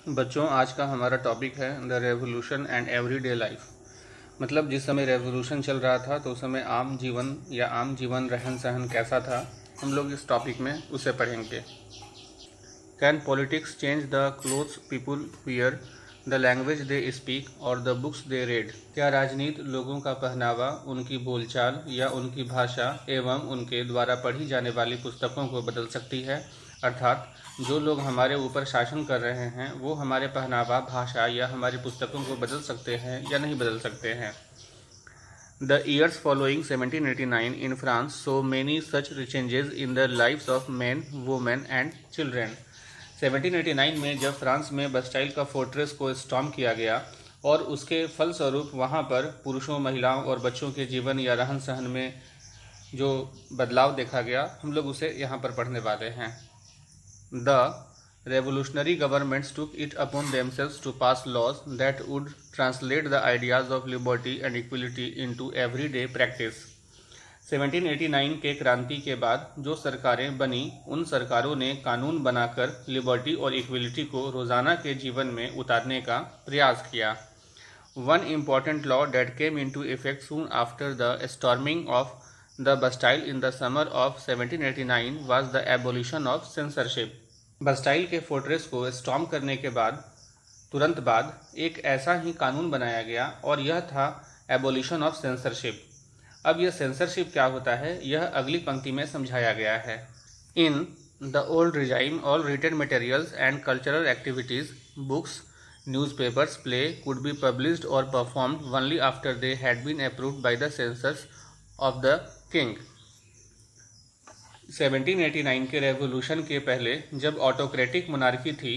बच्चों, आज का हमारा टॉपिक है the revolution and everyday life. मतलब जिस समय रेवोल्यूशन चल रहा था तो उस समय आम जीवन रहन सहन कैसा था, हम लोग इस टॉपिक में उसे पढ़ेंगे। Can politics change the clothes people wear, the language they speak और द बुक्स दे रीड? क्या राजनीति लोगों का पहनावा, उनकी बोलचाल या उनकी भाषा एवं उनके द्वारा पढ़ी जाने वाली पुस्तकों को बदल सकती है? अर्थात जो लोग हमारे ऊपर शासन कर रहे हैं वो हमारे पहनावा, भाषा या हमारी पुस्तकों को बदल सकते हैं या नहीं बदल सकते हैं। The years following 1789 in France saw many such changes in the lives of men, women and children. 1789 में जब फ्रांस में बस्टाइल का फोर्ट्रेस को स्टॉर्म किया गया और उसके फलस्वरूप वहाँ पर पुरुषों, महिलाओं और बच्चों के जीवन या रहन सहन में जो बदलाव देखा गया, हम लोग उसे यहाँ पर पढ़ने वाले हैं। The revolutionary governments took it upon themselves to pass laws that would translate the ideas of liberty and equality into everyday practice. 1789 के क्रांति के बाद जो सरकारें बनी, उन सरकारों ने कानून बनाकर लिबर्टी और इक्वलिटी को रोज़ाना के जीवन में उतारने का प्रयास किया। One important law that came into effect soon after the storming of the Bastille in the summer of 1789 was the abolition of censorship. बस्टाइल के फोर्ट्रेस को स्टॉर्म करने के तुरंत बाद एक ऐसा ही कानून बनाया गया और यह था एबोलिशन ऑफ सेंसरशिप। अब यह सेंसरशिप क्या होता है, यह अगली पंक्ति में समझाया गया है। In the old regime all written materials and cultural activities, books, newspapers, play could be published और performed only after they had been approved by the censors of the king. 1789 के रेवोल्यूशन के पहले जब ऑटोक्रेटिक मोनार्की थी,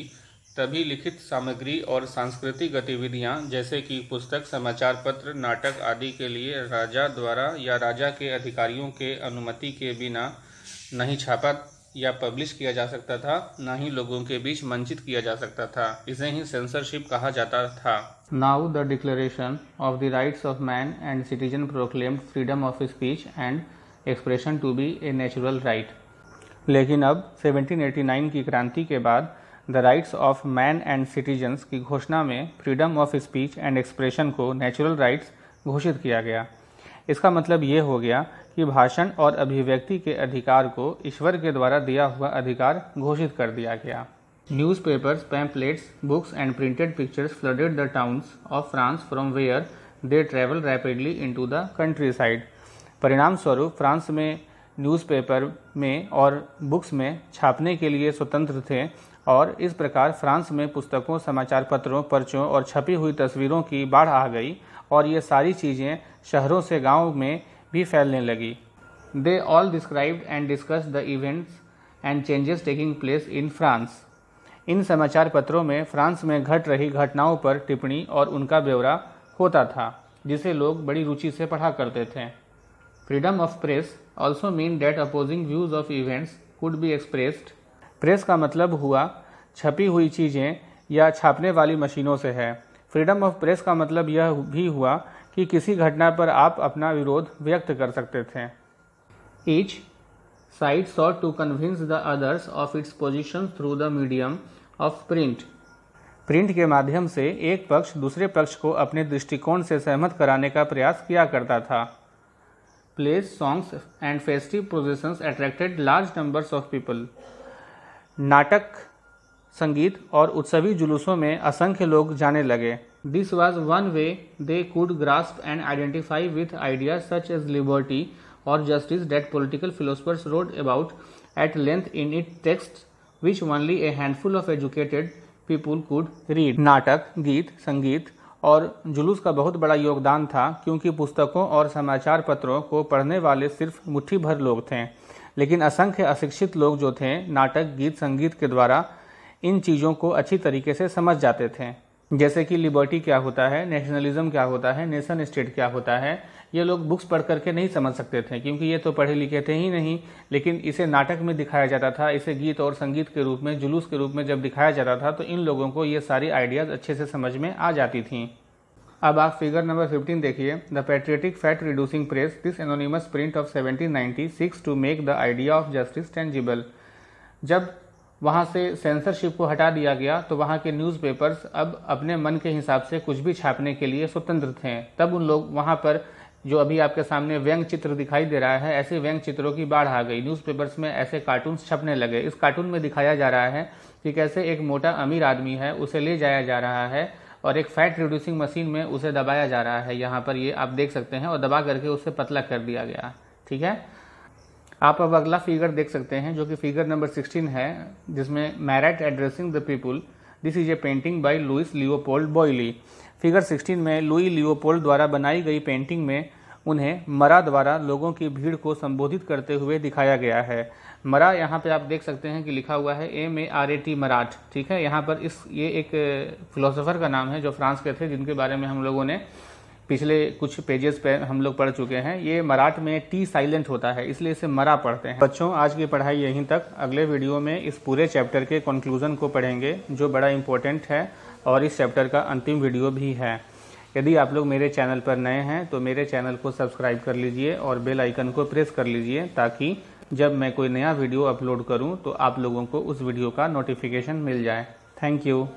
तभी लिखित सामग्री और सांस्कृतिक गतिविधियां जैसे कि पुस्तक, समाचार पत्र, नाटक आदि के लिए राजा द्वारा या राजा के अधिकारियों के अनुमति के बिना नहीं छापा या पब्लिश किया जा सकता था, न ही लोगों के बीच मंचित किया जा सकता था। इसे ही सेंसरशिप कहा जाता था। Now the declaration of the rights of man and citizen proclaimed freedom of speech and expression to be a natural right. लेकिन अब 1789 की क्रांति के बाद the rights of man and citizens की घोषणा में freedom of speech and expression को नेचुरल राइट्स घोषित किया गया। इसका मतलब ये हो गया कि भाषण और अभिव्यक्ति के अधिकार को ईश्वर के द्वारा दिया हुआ अधिकार घोषित कर दिया गया। Newspapers, pamphlets, books and printed pictures flooded the towns of France from where they travel rapidly into the countryside. परिणाम स्वरूप फ्रांस में न्यूज़पेपर में और बुक्स में छापने के लिए स्वतंत्र थे और इस प्रकार फ्रांस में पुस्तकों, समाचार पत्रों, पर्चों और छपी हुई तस्वीरों की बाढ़ आ गई और ये सारी चीज़ें शहरों से गांव में भी फैलने लगी। They all described and discuss the events and changes taking place in France. In समाचार पत्रों में फ्रांस में घट रही घटनाओं पर टिप्पणी और उनका ब्यौरा होता था, जिसे लोग बड़ी रुचि से पढ़ा करते थे। Freedom of press also mean that opposing views of events could be expressed. Press का मतलब हुआ छपी हुई चीज़ें या छापने वाली मशीनों से है। फ्रीडम ऑफ प्रेस का मतलब यह भी हुआ कि किसी घटना पर आप अपना विरोध व्यक्त कर सकते थे। Each side sought to convince the others of its position through the medium of print. Print के माध्यम से एक पक्ष दूसरे पक्ष को अपने दृष्टिकोण से सहमत कराने का प्रयास किया करता था। Plays, songs and festive processions attracted large numbers of people. नाटक, संगीत और उत्सवी जुलूसों में असंख्य लोग जाने लगे। This was one way they could grasp and identify with ideas such as liberty or justice that political philosophers wrote about at length in its texts, which only a handful of educated people could read. नाटक, गीत, संगीत और जुलूस का बहुत बड़ा योगदान था, क्योंकि पुस्तकों और समाचार पत्रों को पढ़ने वाले सिर्फ मुट्ठी भर लोग थे, लेकिन असंख्य अशिक्षित लोग जो थे नाटक, गीत, संगीत के द्वारा इन चीज़ों को अच्छी तरीके से समझ जाते थे। जैसे कि लिबर्टी क्या होता है, नेशनलिज्म क्या होता है, नेशन स्टेट क्या होता है, ये लोग बुक्स पढ़ करके नहीं समझ सकते थे, क्योंकि ये तो पढ़े लिखे थे ही नहीं। लेकिन इसे नाटक में दिखाया जाता था, इसे गीत और संगीत के रूप में, जुलूस के रूप में जब दिखाया जाता था तो इन लोगों को ये सारी आइडियाज़ अच्छे से समझ में आ जाती थी। अब आप फिगर नंबर 15 देखिए। The patriotic fat reducing press, this anonymous print of 1790 seeks to make the idea of justice tangible. जब वहाँ से सेंसरशिप को हटा दिया गया तो वहाँ के न्यूज़पेपर्स अब अपने मन के हिसाब से कुछ भी छापने के लिए स्वतंत्र थे। तब उन लोग वहाँ पर जो अभी आपके सामने व्यंग चित्र दिखाई दे रहा है, ऐसे व्यंग चित्रों की बाढ़ आ गई। न्यूज़पेपर्स में ऐसे कार्टून्स छपने लगे। इस कार्टून में दिखाया जा रहा है कि कैसे एक मोटा अमीर आदमी है, उसे ले जाया जा रहा है और एक फैट रिड्यूसिंग मशीन में उसे दबाया जा रहा है। यहाँ पर ये आप देख सकते हैं, और दबा करके उसे पतला कर दिया गया। ठीक है, आप अब अगला फिगर देख सकते हैं जो कि फिगर नंबर 16 है, जिसमें Marat addressing the people. This is a painting by Louis Leopold Boilly. Figure 16 में लुई लियोपोल्ड द्वारा बनाई गई पेंटिंग में उन्हें मरा द्वारा लोगों की भीड़ को संबोधित करते हुए दिखाया गया है। मरा यहाँ पे आप देख सकते हैं कि लिखा हुआ है MARAT मराठ। ठीक है, यहाँ पर ये एक फिलोसोफर का नाम है जो फ्रांस के थे, जिनके बारे में हम लोगों ने पिछले कुछ पेजेस पे हम लोग पढ़ चुके हैं। ये मराठ में टी साइलेंट होता है, इसलिए इसे मरा पढ़ते हैं। बच्चों, आज की पढ़ाई यहीं तक। अगले वीडियो में इस पूरे चैप्टर के कंक्लूजन को पढ़ेंगे जो बड़ा इंपॉर्टेंट है और इस चैप्टर का अंतिम वीडियो भी है। यदि आप लोग मेरे चैनल पर नए हैं तो मेरे चैनल को सब्सक्राइब कर लीजिए और बेल आइकन को प्रेस कर लीजिए, ताकि जब मैं कोई नया वीडियो अपलोड करूं तो आप लोगों को उस वीडियो का नोटिफिकेशन मिल जाए। Thank you.